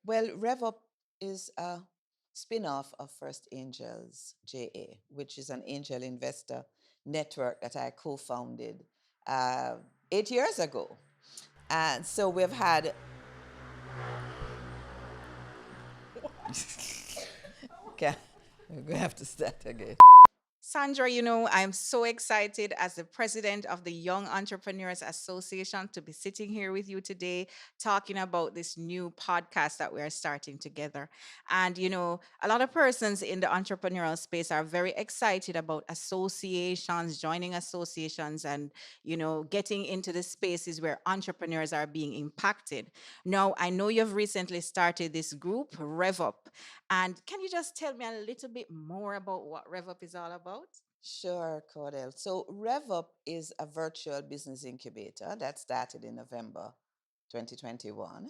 Well, RevUp is a spin-off of First Angels JA, which is an angel investor network that I co-founded uh, 8 years ago. And so we've had. Okay, we're going to have to start again. Sandra, I'm so excited as the president of the Young Entrepreneurs Association to be sitting here with you today talking about this new podcast that we are starting together. And, a lot of persons in the entrepreneurial space are very excited about associations, joining associations, and, getting into the spaces where entrepreneurs are being impacted. Now, I know you've recently started this group, RevUp. And can you just tell me a little bit more about what RevUp is all about? Sure, Cordell. So RevUp is a virtual business incubator that started in November 2021.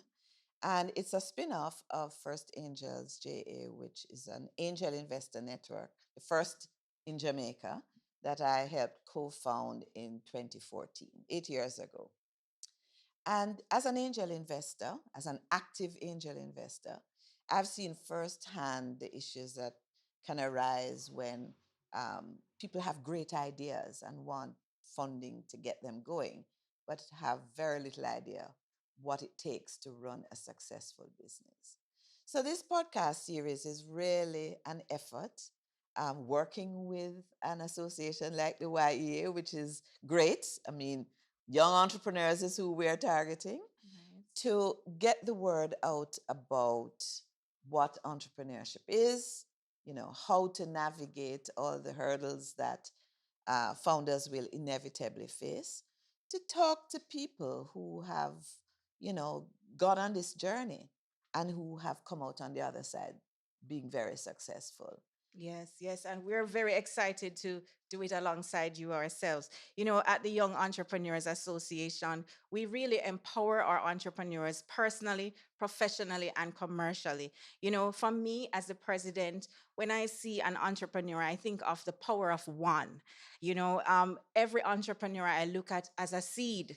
And it's a spin-off of First Angels JA, which is an angel investor network, the first in Jamaica that I helped co-found in 2014, 8 years ago. And as an angel investor, as an active angel investor, I've seen firsthand the issues that can arise when people have great ideas and want funding to get them going, but have very little idea what it takes to run a successful business. So, this podcast series is really an effort working with an association like the YEA, which is great. I mean, young entrepreneurs is who we're targeting Nice. to get the word out about what entrepreneurship is, how to navigate all the hurdles that founders will inevitably face, to talk to people who have, you know, gone on this journey and who have come out on the other side being very successful. Yes, yes. And we're very excited to do it alongside you ourselves. At the Young Entrepreneurs Association, we really empower our entrepreneurs personally, professionally, and commercially. For me as the president, when I see an entrepreneur, I think of the power of one. Every entrepreneur I look at as a seed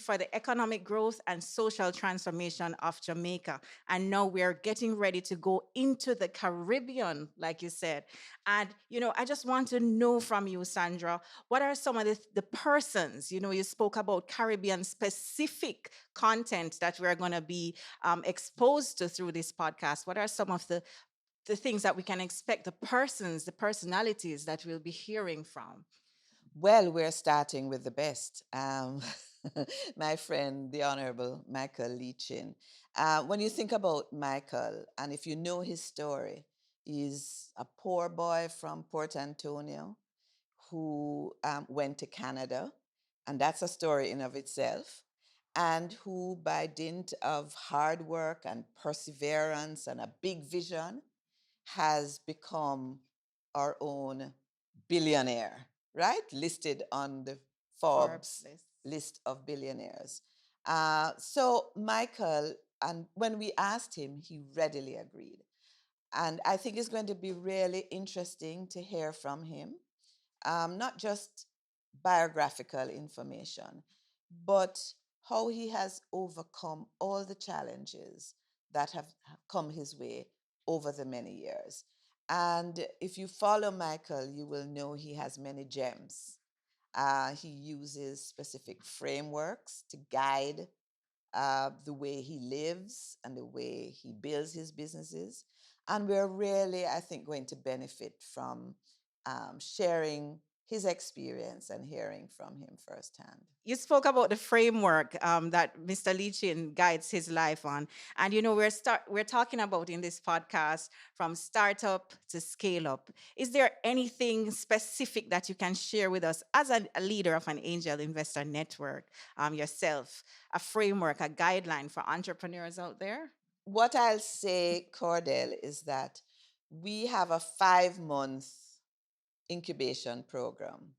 for the economic growth and social transformation of Jamaica. And now we're getting ready to go into the Caribbean, like you said. And, I just want to know from you, Sandra, what are some of the persons, you spoke about Caribbean specific content that we're going to be exposed to through this podcast. What are some of the things that we can expect, the persons, the personalities that we'll be hearing from? Well, we're starting with the best. My friend, the Honorable Michael Leachin. When you think about Michael, and if you know his story, he's a poor boy from Port Antonio who went to Canada, and that's a story in of itself, and who, by dint of hard work and perseverance and a big vision, has become our own billionaire, right? Listed on the Forbes Forbes list. list of billionaires. So Michael, and when we asked him, he readily agreed. And I think it's going to be really interesting to hear from him, not just biographical information, but how he has overcome all the challenges that have come his way over the many years. And if you follow Michael, you will know he has many gems. He uses specific frameworks to guide the way he lives and the way he builds his businesses. And we're really, I think, going to benefit from sharing his experience and hearing from him firsthand. You spoke about the framework that Mr. Leachin guides his life on, and we're talking about in this podcast from startup to scale up. Is there anything specific that you can share with us as a leader of an angel investor network, yourself, a framework, a guideline for entrepreneurs out there? What I'll say, Cordell, is that we have a 5 month incubation program,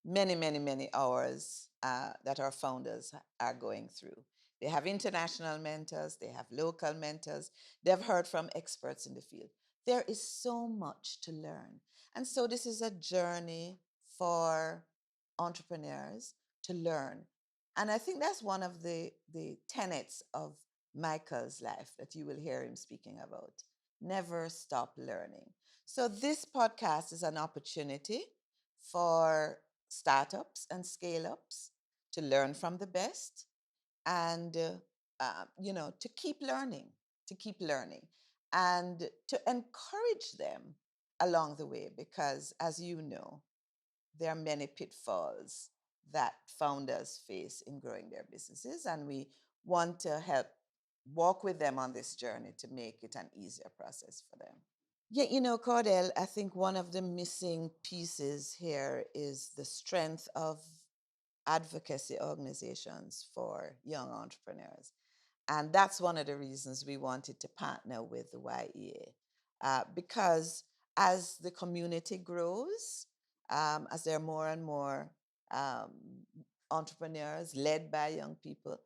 many, many, many hours that our founders are going through. They have international mentors, they have local mentors, they've heard from experts in the field. There is so much to learn. And so, this is a journey for entrepreneurs to learn. And I think that's one of the tenets of Michael's life that you will hear him speaking about. Never stop learning. So, this podcast is an opportunity for startups and scale ups to learn from the best and, to keep learning and to encourage them along the way because, as you know, there are many pitfalls that founders face in growing their businesses, and we want to help walk with them on this journey to make it an easier process for them. Yeah, Cordell, I think one of the missing pieces here is the strength of advocacy organizations for young entrepreneurs. And that's one of the reasons we wanted to partner with the YEA. Because as the community grows, as there are more and more um, entrepreneurs led by young people,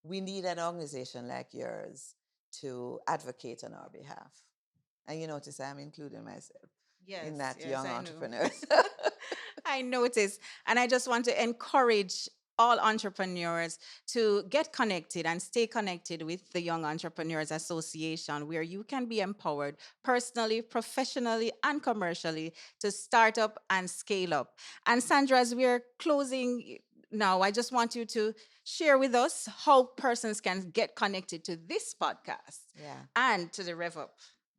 we need an organization like yours to advocate on our behalf. And you notice I'm including myself in Yes, that yes, young I know. entrepreneurs. I notice. And I just want to encourage all entrepreneurs to get connected and stay connected with the Young Entrepreneurs Association, where you can be empowered personally, professionally, and commercially to start up and scale up. And Sandra, as we're closing now, I just want you to share with us how persons can get connected to this podcast Yeah. and to the RevUp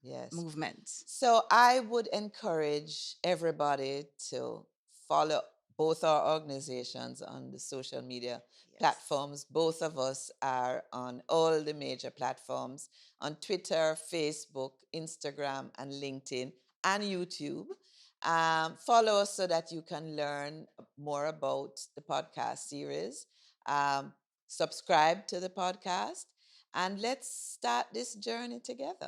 Yes. movement. So I would encourage everybody to follow both our organizations on the social media Yes. platforms. Both of us are on all the major platforms on Twitter, Facebook, Instagram, and LinkedIn, and YouTube. Follow us so that you can learn more about the podcast series. Um, Subscribe to the podcast, and let's start this journey together.